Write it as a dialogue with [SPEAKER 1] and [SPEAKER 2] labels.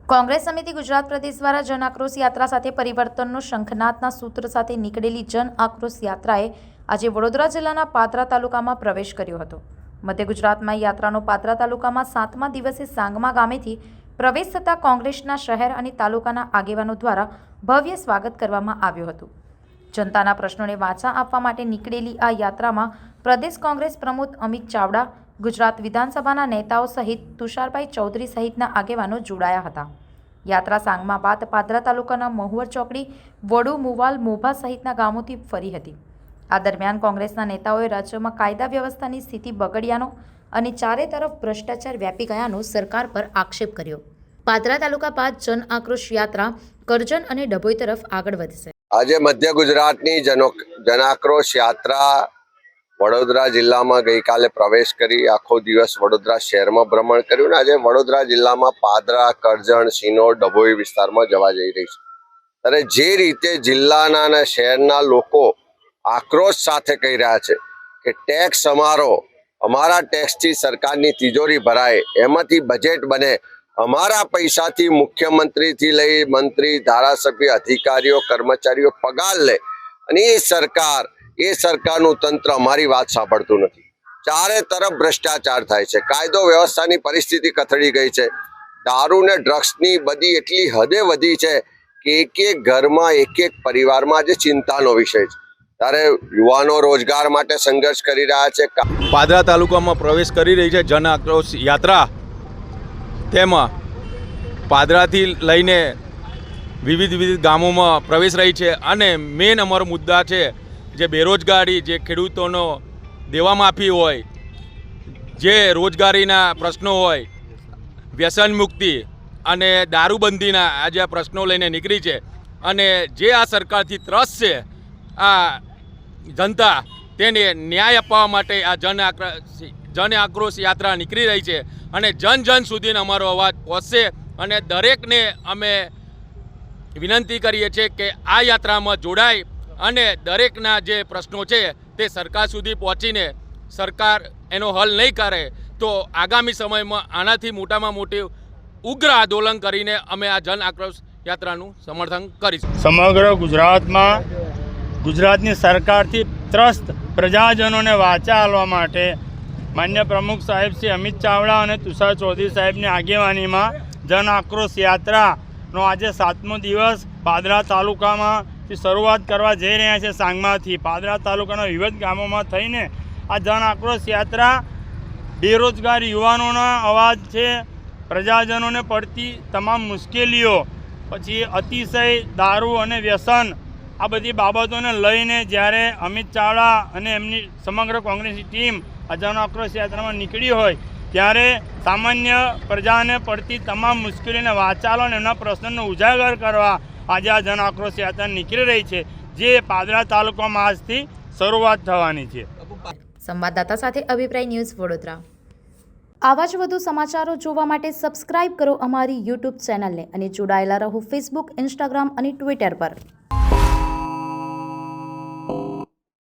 [SPEAKER 1] કોંગ્રેસ સમિતિ ગુજરાત પ્રદેશ દ્વારા જન આક્રોશ યાત્રા સાથે પરિવર્તનનો શંખનાદના સૂત્ર સાથે નીકળેલી જન આક્રોશ યાત્રાએ આજે વડોદરા જિલ્લાના પાદરા તાલુકામાં પ્રવેશ કર્યો હતો. મધ્ય ગુજરાતમાં યાત્રાનો પાદરા તાલુકામાં 7મા દિવસે સાંગમા ગામેથી પ્રવેશ થતાં કોંગ્રેસના શહેર અને તાલુકાના આગેવાનો દ્વારા ભવ્ય સ્વાગત કરવામાં આવ્યું હતું. જનતાના પ્રશ્નોને વાચા આપવા માટે નીકળેલી આ યાત્રામાં પ્રદેશ કોંગ્રેસ પ્રમુખ અમિત ચાવડા, ગુજરાત વિધાનસભાના નેતાઓ સહિત તુષારભાઈ ચૌધરી સહિતના આગેવાનો જોડાયા હતા. યાત્રા સાંગમા બાદ પાદરા તાલુકાના મહુવર ચોકડી, વડુ, મુવાલ, મોભા સહિતના ગામોથી ફરી હતી. આ દરમિયાન કોંગ્રેસના નેતાઓએ રાજ્યમાં કાયદા વ્યવસ્થાની સ્થિતિ બગડ્યાનો અને ચારે તરફ ભ્રષ્ટાચાર વ્યાપી ગયાનો સરકાર પર આક્ષેપ કર્યો. પાદરા તાલુકા બાદ જન આક્રોશ યાત્રા કરજણ અને ડભોઈ તરફ આગળ વધશે.
[SPEAKER 2] આજે મધ્ય ગુજરાતની જન આક્રોશ યાત્રા વડોદરા જિલ્લામાં ગઈકાલે પ્રવેશ કરી આખો દિવસ વડોદરા શહેરમાં ભ્રમણ કર્યું. આજે વડોદરા જિલ્લામાં પાદરા, કરજણ, સિનોર, ડભોઈ વિસ્તારમાં જવા જઈ રહી છે. ત્યારે જે રીતે જિલ્લાના અને શહેરના લોકો આક્રોશ સાથે કહી રહ્યા છે કે ટેક્સ અમારા ટેક્સથી સરકારની તિજોરી ભરાય, એમાંથી બજેટ બને, અમારા પૈસાથી મુખ્યમંત્રીથી લઈ મંત્રી, ધારાસભ્ય, અધિકારીઓ, કર્મચારીઓ પગાર લે અને એ સરકારનું તંત્ર અમારી વાત સાંભળતું નથી. ચારે તરફ ભ્રષ્ટાચાર થાય છે. કાયદો વ્યવસ્થાની પરિસ્થિતિ કથળી ગઈ છે. દારૂ ને ડ્રગ્સની બધી એટલી હદે વધી છે કે એક ઘરમાં એક પરિવારમાં આજે ચિંતાનો વિષય છે. ત્યારે યુવાનો રોજગાર માટે સંઘર્ષ કરી રહ્યા છે.
[SPEAKER 3] પાદરા તાલુકામાં પ્રવેશ કરી રહી છે જન આક્રોશ યાત્રા. તેમાં પાદરાથી લઈને વિવિધ ગામોમાં પ્રવેશ રહી છે અને મેન અમારો મુદ્દા છે જે બેરોજગારી, જે ખેડૂતોનો દેવા માફી હોય, જે રોજગારીના પ્રશ્નો હોય, વ્યસન મુક્તિ અને દારૂબંધીના આજે આ પ્રશ્નો લઈને નીકળી છે. અને જે આ સરકારથી ત્રસ્ત છે આ જનતા, તેને ન્યાય અપાવવા માટે આ જન આક્રોશ યાત્રા નીકળી રહી છે અને જન સુધીનો અમારો અવાજ પહોંચશે. અને દરેકને અમે વિનંતી કરીએ છીએ કે આ યાત્રામાં જોડાય અને દરેકના જે પ્રશ્નો છે તે સરકાર સુધી પહોંચીને સરકાર એનો હલ નહીં કરે તો આગામી સમયમાં આનાથી મોટામાં મોટી ઉગ્ર આંદોલન કરીને અમે આ જન આક્રોશ યાત્રાનું સમર્થન કરીશું.
[SPEAKER 4] સમગ્ર ગુજરાતમાં ગુજરાતની સરકારથી ત્રસ્ત પ્રજાજનોને વાચા આપવા માટે માન્ય પ્રમુખ સાહેબ શ્રી અમિત ચાવડા અને તુષાર ચૌધરી સાહેબની આગેવાનીમાં જન આક્રોશ યાત્રાનો આજે 7મો દિવસ પાદરા તાલુકામાં શરૂઆત કરવા જઈ રહ્યા છે. સાંગમાથી પાદરા તાલુકાના વિવિધ ગામોમાં થઈને આ જન આક્રોશ યાત્રા બેરોજગાર યુવાનોના અવાજ છે, પ્રજાજનોને પડતી તમામ મુશ્કેલીઓ, પછી અતિશય દારૂ અને વ્યસન, આ બધી બાબતોને લઈને જ્યારે અમિત ચાવડા અને એમની સમગ્ર કોંગ્રેસની ટીમ આ જન આક્રોશ યાત્રામાં નીકળી હોય ત્યારે સામાન્ય પ્રજાને પડતી તમામ મુશ્કેલીઓને વાચાલો અને એમના પ્રશ્નોને ઉજાગર કરવા આજે આ જન આક્રોશ યાત્રા નીકળી રહી છે, જે પાદરા તાલુકામાં આજથી શરૂઆત થવાની છે.
[SPEAKER 1] સંવાદદાતા સાથે અભિપ્રાય ન્યૂઝ, વડોદરા. આવા જ વધુ સમાચારો જોવા માટે સબસ્ક્રાઇબ કરો અમારી યુટ્યુબ ચેનલને અને જોડાયેલા રહો ફેસબુક, ઇન્સ્ટાગ્રામ અને ટ્વિટર પર.